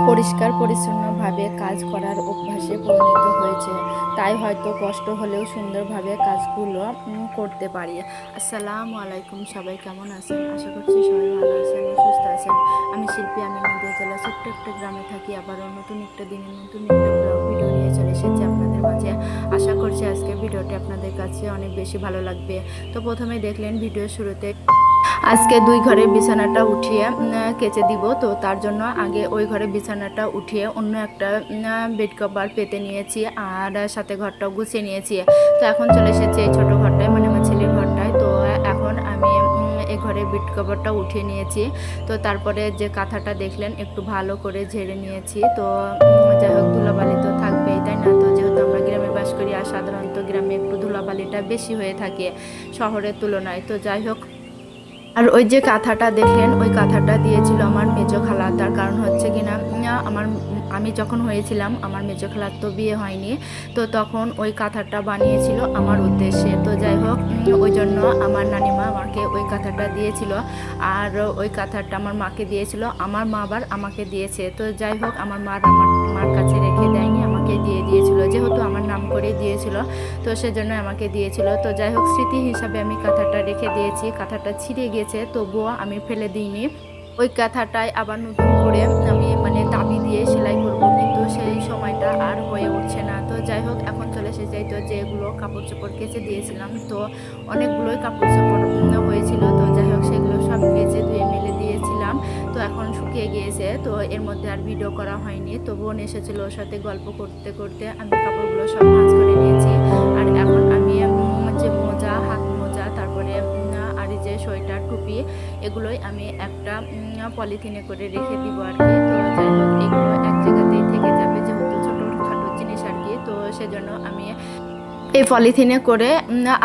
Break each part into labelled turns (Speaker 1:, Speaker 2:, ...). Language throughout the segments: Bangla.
Speaker 1: পরিষ্কার পরিচ্ছন্নভাবে কাজ করার অভ্যাসে পরিণত হয়েছে, তাই হয়তো কষ্ট হলেও সুন্দরভাবে কাজগুলো করতে পারি। আসসালামু আলাইকুম, সবাই কেমন আছেন? আশা করছি সবাই ভালো আছেন ও সুস্থ আছেন। আমি শিল্পী, আমি নদিয়া জেলা ছোট্ট একটা গ্রামে থাকি। আবারও নতুন একটা দিনে নতুন একটা ব্লগ ভিডিও নিয়ে চলে এসেছি আপনাদের মাঝে। আশা করছি আজকের ভিডিওটি আপনাদের কাছে অনেক বেশি ভালো লাগবে। তো প্রথমে দেখলেন ভিডিও শুরুতে আজকে দুই ঘরের বিছানাটা উঠিয়ে কেচে দিব। তো তার জন্য আগে ওই ঘরের বিছানাটা উঠিয়ে অন্য একটা বেড কভার পেতে নিয়েছি, আর সাথে ঘরটাও গুছিয়ে নিয়েছি। তো এখন চলে এসেছি এই ছোটো ঘরটায়, মানে আমার ছেলের ঘরটায়। তো এখন আমি এই ঘরের বেড কভারটা উঠিয়ে নিয়েছি। তো তারপরে যে কাঁথাটা দেখলেন একটু ভালো করে ঝেড়ে নিয়েছি। তো যাই হোক, ধুলাবালি তো থাকবেই, তাই না? তো যেহেতু আমরা গ্রামে বাস করি, আর সাধারণত গ্রামে একটু ধুলাবালিটা বেশি হয়ে থাকে শহরের তুলনায়। তো যাই হোক, আর ওই যে কাঁথাটা দেখলেন, ওই কাঁথাটা দিয়েছিল আমার মেজো খালা। তার কারণ হচ্ছে কিনা, আমি যখন হয়েছিলাম, আমার মেজো খালার তো বিয়ে হয়নি, তো তখন ওই কাঁথাটা বানিয়েছিল আমার উদ্দেশ্যে। তো যাই হোক, ওই জন্য আমার নানিমা আমাকে ওই কাঁথাটা দিয়েছিল, আর ওই কাঁথাটা আমার মাকে দিয়েছিল, আমার মা আবার আমাকে দিয়েছে। তো যাই হোক, আমার মার কাছে রেখে দেয়নি, আমাকে দিয়ে দিয়েছিল, যেহেতু আমার নাম করে দিয়েছিল, তো সেজন্য আমাকে দিয়েছিল। তো যাই হোক, স্মৃতি হিসাবে আমি কাঁথাটা রেখে দিয়েছি। কাঁথাটা ছিঁড়ে গেছে, তবুও আমি ফেলে দিইনি। ওই কাঁথাটায় আবার নতুন করে আমি তাবি দিয়ে সেলাই করব, কিন্তু সেই সময়টা আর হয়ে উঠছে না। তো যাই হোক, এখন চলে এসেছে তো যেগুলো কাপড় চোপড় কেচে দিয়েছিলাম, তো অনেকগুলোই কাপড় চোপড় হয়েছিল। তো যাই হোক, সেগুলো সব কেচে ধুয়ে মেলে দিয়েছিলাম। তো এখন শুকিয়ে গিয়েছে, তো এর মধ্যে আর ভিডিও করা হয়নি। তো বোন এসেছিল, ওর সাথে গল্প করতে করতে আমি কাপড়গুলো সব ভাঁজ করে নিয়েছি। আর এখন আমি যে মোজা, হাত মোজা, তারপরে আর এই যে সোয়েটার, টুপি, এগুলোই আমি একটা পলিথিনে করে রেখে দিব আর কি। তো যাই হোক, এগুলো এক জায়গাতেই থেকে যাবে, যেহেতু ছোটোখাটো জিনিস আর কি। তো সেজন্য আমি এই পলিথিনে করে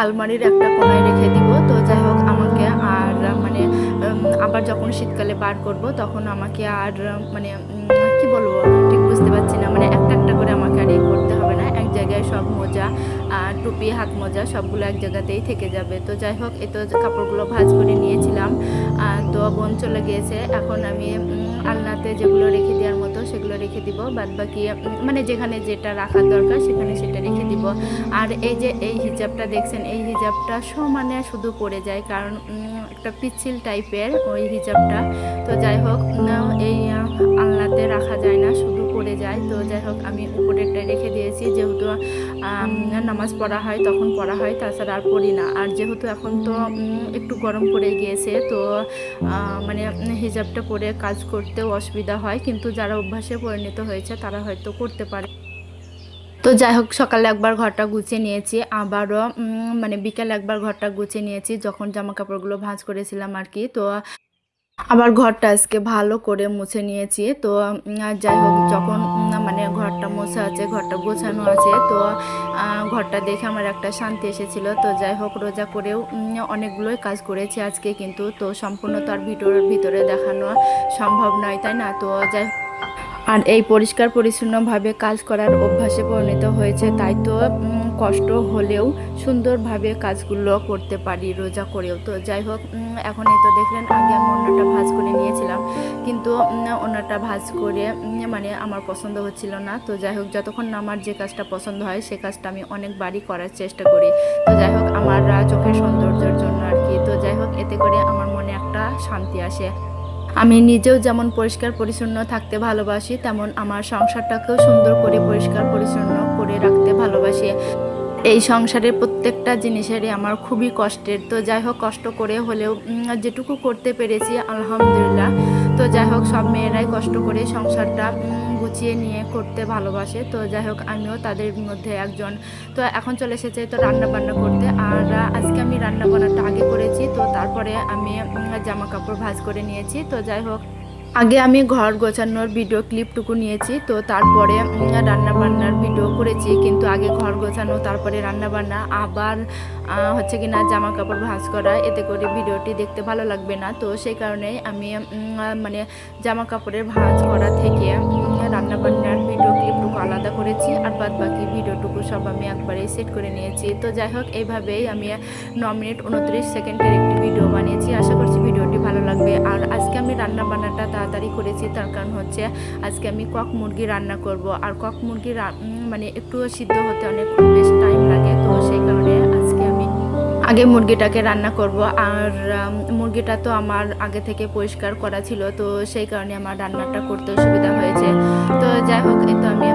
Speaker 1: আলমারির একটা কোনায় রেখে দিব। তো যাই হোক, আমাকে আর আবার যখন শীতকালে বার করব, তখন আমাকে আর কি বলবো, ঠিক বুঝতে পারছি না, একটা একটা করে আমাকে আর করতে হবে না। এক জায়গায় সব মোজা, টুপি, হাত মোজা সবগুলো এক জায়গাতেই থেকে যাবে। তো যাই হোক, এই তো কাপড়গুলো ভাঁজ করে নিয়েছিলাম। তো বোন চলে গিয়েছে, এখন আমি আলনাতে যেগুলো রেখে দেওয়ার মতো সেগুলো রেখে দিব, বাদ বাকি যেখানে যেটা রাখার দরকার সেখানে সেটা রেখে দিব। আর এই যে এই হিজাবটা দেখছেন, এই হিজাবটা সমানে শুধু পড়ে যায়, কারণ একটা পিচ্ছিল টাইপের ওই হিজাবটা। তো যাই হোক, এই আলনাতে রাখা যায় না, শুধু পড়ে যায়। তো যাই হোক, আমি উপরেরটা রেখে দিয়েছি, যেহেতু নামাজ পড়া হয় তখন পড়া হয়, তাছাড়া আর পড়ি না। আর যেহেতু এখন তো একটু গরম পড়ে গিয়েছে, তো হিজাবটা পরে কাজ করতেও অসুবিধা হয়, কিন্তু যারা অভ্যাসে পরিণত হয়েছে তারা হয়তো করতে পারে। তো যাই হোক, সকালে একবার ঘরটা গুছিয়ে নিয়েছি, আবারও বিকেলে একবার ঘরটা গুছিয়ে নিয়েছি, যখন জামা কাপড়গুলো ভাঁজ করেছিলাম আর কি। তো আবার ঘরটা আজকে ভালো করে মুছে নিয়েছি। তো যাই হোক, যখন ঘরটা মোছা আছে, ঘরটা গোছানো আছে, তো ঘরটা দেখে আমার একটা শান্তি এসেছিল। তো যাই হোক, রোজা করেও অনেকগুলোই কাজ করেছি আজকে, কিন্তু তো সম্পূর্ণ তো আর ভিতরে দেখানো সম্ভব নয়, তাই না? তো যাই হোক, আর এই পরিষ্কার পরিচ্ছন্নভাবে কাজ করার অভ্যাসে পরিণত হয়েছে, তাই তো কষ্ট হলেও সুন্দরভাবে কাজগুলো করতে পারি রোজা করেও। তো যাই হোক, এখন এই তো দেখলেন, আগে আমি ওড়নাটা ভাঁজ করে নিয়েছিলাম, কিন্তু ওড়নাটা ভাঁজ করে আমার পছন্দ হচ্ছিল না। তো যাই হোক, যতক্ষণ না আমার যে কাজটা পছন্দ হয় সে কাজটা আমি অনেকবারই করার চেষ্টা করি। তো যাই হোক, আমার চোখের সৌন্দর্যের জন্য আর কি। তো যাই হোক, এতে করে আমার মনে একটা শান্তি আসে। আমি নিজেও যেমন পরিষ্কার পরিচ্ছন্ন থাকতে ভালোবাসি, তেমন আমার সংসারটাকেও সুন্দর করে পরিষ্কার পরিচ্ছন্ন করে রাখতে ভালোবাসি। এই সংসারের প্রত্যেকটা জিনিসেরই আমার খুবই কষ্টের। তো যাই হোক, কষ্ট করে হলেও যেটুকু করতে পেরেছি আলহামদুলিল্লাহ। তো যাই হোক, সব মেয়েরাই কষ্ট করে সংসারটা গুছিয়ে নিয়ে করতে ভালোবাসে। তো যাই হোক, আমিও তাদের মধ্যে একজন। তো এখন চলে এসেছে তো রান্না বান্না করতে, আর আজকে আমি রান্না বান্নাটা আগে করেছি, তো তারপরে আমি জামা কাপড় ভাঁজ করে নিয়েছি। তো যাই হোক, আগে আমি ঘর গোছানোর ভিডিও ক্লিপটুকু নিয়েছি, তো তারপরে রান্না বান্নার ভিডিও করেছি, কিন্তু আগে ঘর গোছানো, তারপরে রান্না বান্না, আবার হচ্ছে কি না জামা কাপড় ভাঁজ করা, এতে করে ভিডিওটি দেখতে ভালো লাগবে না। তো সেই কারণেই আমি জামা কাপড়ের ভাঁজ করা থেকে রান্না বান্নার ভিডিও ক্লিপটুকু আলাদা করেছি, আর বাদ বাকি ভিডিওটুকু সব আমি একবারেই সেট করে নিয়েছি। তো যাই হোক, এইভাবেই আমি 9 মিনিট 29 সেকেন্ডের একটি ভিডিও বানিয়েছি। আশা করছি ভিডিওটি ভালো লাগবে। আর আজকে আমি রান্না বান্নাটা তাড়াতাড়ি করেছি, তার কারণ হচ্ছে আজকে আমি কক মুরগি রান্না করব। আর কক মুরগি মানে একটু সিদ্ধ হতে অনেক বেশ টাইম লাগে, তো সেই কারণে আজকে আমি আগে মুরগিটাকে রান্না করব। আর মুরগিটা তো আমার আগে থেকে পরিষ্কার করা ছিল, তো সেই কারণে আমার রান্নাটা করতে সুবিধা হয়েছে। তো যাই হোক, এই তো আমি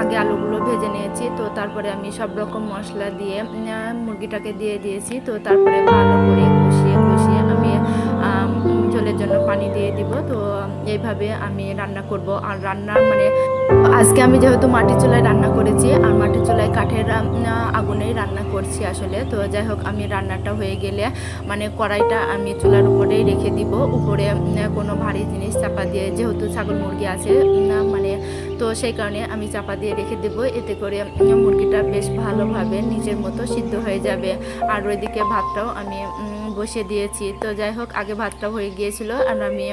Speaker 1: আগে আলুগুলো ভেজে নিয়েছি, তো তারপরে আমি সব রকম মশলা দিয়ে মুরগিটাকে দিয়ে দিয়েছি। তো তারপরে ভালো করে কষিয়ে কষিয়ে আমি ঝোলের জন্য পানি দিয়ে দিব। তো এইভাবে আমি রান্না করব। আর রান্নার মানে আজকে আমি যেহেতু মাটির চুলায় রান্না করেছি, আর মাটির চুলায় কাঠের আগুনেই রান্না করছি আসলে। তো যাই হোক, আমি রান্নাটা হয়ে গেলে মানে কড়াইটা আমি চুলার উপরেই রেখে দিব, উপরে কোনো ভারী জিনিস চাপা দিয়ে, যেহেতু ছাগল মুরগি আছে মানে, তো সেই কারণে আমি চাপা দিয়ে রেখে দেব। এতে করে মুরগিটা বেশ ভালোভাবে নিজের মতো সিদ্ধ হয়ে যাবে। আর ওইদিকে ভাতটাও আমি বসিয়ে দিয়েছি। তো যাই হোক, আগে ভাতটা হয়ে গিয়েছিল, আর আমি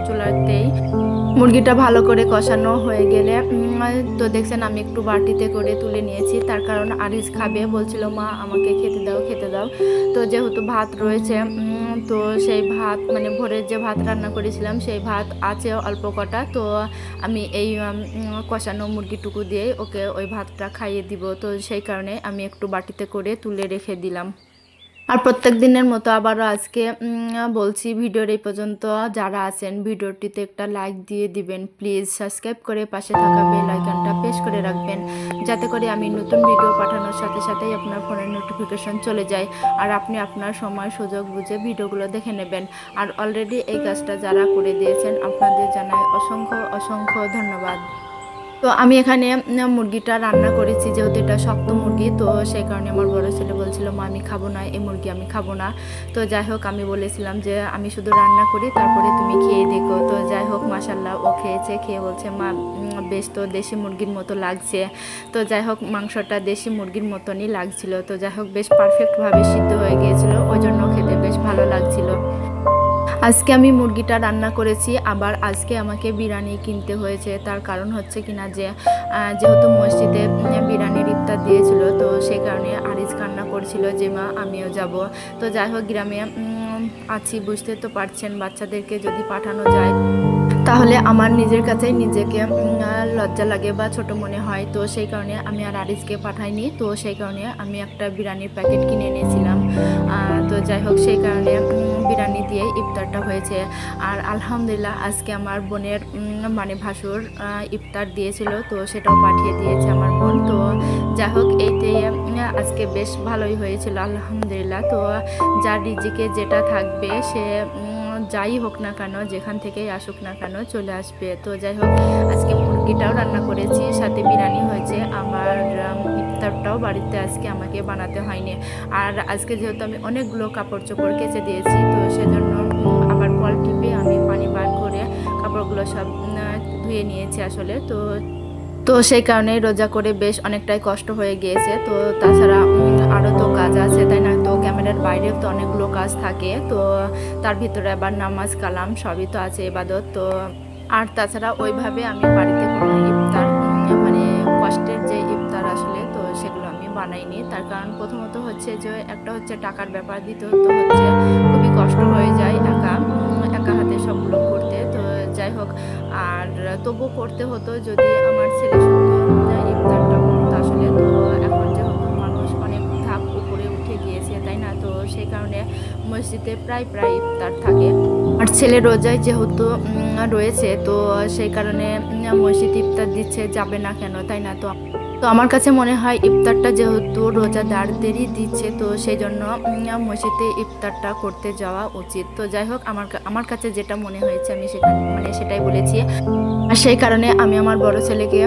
Speaker 1: চুলাতেই মুরগিটা ভালো করে কষানো হয়ে গেলে তো দেখছেন আমি একটু বাটিতে করে তুলে নিয়েছি। তার কারণ আরিস খাবে, বলছিল মা আমাকে খেতে দাও খেতে দাও। তো যেহেতু ভাত রয়েছে, তো সেই ভাত মানে ভোরের যে ভাত রান্না করেছিলাম সেই ভাত আছে অল্প কটা, তো আমি এই কষানো মুরগিটুকু দিয়ে ওকে ওই ভাতটা খাইয়ে দিব। তো সেই কারণে আমি একটু বাটিতে করে তুলে রেখে দিলাম। আর প্রত্যেক দিনের মতো আবারও আজকে বলছি, ভিডিওর এই পর্যন্ত যারা আছেন ভিডিওটিতে একটা লাইক দিয়ে দিবেন প্লিজ। সাবস্ক্রাইব করে পাশে থাকা বেল আইকনটা প্রেস করে রাখবেন, যাতে করে আমি নতুন ভিডিও পাঠানোর সাথে সাথেই আপনার ফোনের নোটিফিকেশন চলে যায়, আর আপনি আপনার সময় সুযোগ বুঝে ভিডিওগুলো দেখে নেবেন। আর অলরেডি এই কাজটা যারা করে দিয়েছেন আপনাদের জানাই অসংখ্য অসংখ্য ধন্যবাদ। তো আমি এখানে মুরগিটা রান্না করেছি, যেহেতু এটা শক্ত মুরগি, তো সেই কারণে আমার বড় ছেলে বলছিল মা আমি খাবো না, এই মুরগি আমি খাবো না। তো যাই হোক, আমি বলেছিলাম যে আমি শুধু রান্না করি, তারপরে তুমি খেয়ে দেখো। তো যাই হোক, মাশাল্লাহ ও খেয়েছে, খেয়ে বলছে মা বেশ তো দেশি মুরগির মতো লাগছে। তো যাই হোক, মাংসটা দেশি মুরগির মতনই লাগছিল। তো যাই হোক, বেশ পারফেক্টভাবে সিদ্ধ হয়ে গিয়েছিল, ওই জন্য খেতে বেশ ভালো লাগছিল। আজকে আমি মুরগিটা রান্না করেছি, আবার আজকে আমাকে বিরিয়ানি কিনতে হয়েছে। তার কারণ হচ্ছে কিনা যে যেহেতু মসজিদে বিরিয়ানির ইফতার দিয়েছিল, তো সেই কারণে আরিজ কান্না করছিল যে মা আমিও যাব। তো যাই হোক, গ্রামে আছি বুঝতে তো পারছেন, বাচ্চাদেরকে যদি পাঠানো যায় তাহলে আমার নিজের কাছেই নিজেকে লজ্জা লাগে বা ছোট মনে হয়। তো সেই কারণে আমি আর আরিসকে পাঠাইনি। তো সেই কারণে আমি একটা বিরিয়ানির প্যাকেট কিনে এনেছিলাম। তো যাই হোক, সেই কারণে বিরিয়ানি দিয়ে ইফতারটা হয়েছে। আর আলহামদুলিল্লাহ আজকে আমার বোনের মানে ভাসুর ইফতার দিয়েছিল, তো সেটাও পাঠিয়ে দিয়েছে আমার বোন। তো যাই হোক, এইতে আজকে বেশ ভালোই হয়েছিল আলহামদুলিল্লাহ। তো যার রিজিকে যেটা থাকবে সে যাই হোক না কেন, যেখান থেকেই আসুক না কেন চলে আসবে। তো যাই হোক, আজকে মুরগিটাও রান্না করেছি, সাথে বিরিয়ানি হয়েছে। আমার ইফতারটাও বাড়িতে আজকে আমাকে বানাতে হয়নি। আর আজকে যেহেতু আমি অনেকগুলো কাপড় চোপড় কেচে দিয়েছি, তো সেজন্য আবার কল টিপে আমি পানি বার করে কাপড়গুলো সব ধুয়ে নিয়েছি আসলে। তো সেই কারণে রোজা করে বেশ অনেকটাই কষ্ট হয়ে গিয়েছে। তো তাছাড়া আরও তো কাজ আছে, তাই না? তো ক্যামেরার বাইরেও তো অনেকগুলো কাজ থাকে, তো তার ভিতরে আবার নামাজ কালাম সবই তো আছে, ইবাদত। তো আর তাছাড়া ওইভাবে আমি বাড়িতে কোনো ইফতার মানে কষ্টের যে ইফতার আসলে, তো সেগুলো আমি বানাইনি। তার কারণ প্রথমত হচ্ছে যে একটা হচ্ছে টাকার ব্যাপার, দ্বিতীয়ত হচ্ছে খুবই কষ্ট হয়ে যায় একা হাতে সবগুলো করতে। তো যাই হোক, আর তবু করতে হতো যদি আমার ছেলে শুধু ইফতারটা করতো আসলে। তো এখন যেহেতু মানুষ অনেক ধাপ উপরে উঠে গিয়েছে, তাই না? তো সেই কারণে মসজিদে প্রায় ইফতার থাকে। আর ছেলে রোজায় যেহেতু রয়েছে, তো সেই কারণে মসজিদ ইফতার দিচ্ছে, যাবে না কেন, তাই না? তো আমার কাছে মনে হয় ইফতারটা যেহেতু রোজাদারদেরই দিচ্ছে, তো সেই জন্য মসজিদে ইফতারটা করতে যাওয়া উচিত। তো যাই হোক, আমার কাছে যেটা মনে হয়েছে আমি সেটাই বলেছি। আর সেই কারণে আমি আমার বড় ছেলেকে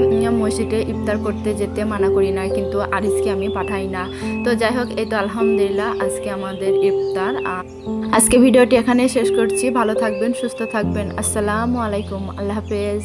Speaker 1: মসজিদে ইফতার করতে যেতে মানা করি না, কিন্তু আরিসকে আমি পাঠাই না। তো যাই হোক, এই তো আলহামদুলিল্লাহ আজকে আমাদের ইফতার। আজকে ভিডিওটি এখানে শেষ করছি। ভালো থাকবেন, সুস্থ থাকবেন। আসসালামু আলাইকুম, আল্লাহ হাফেজ।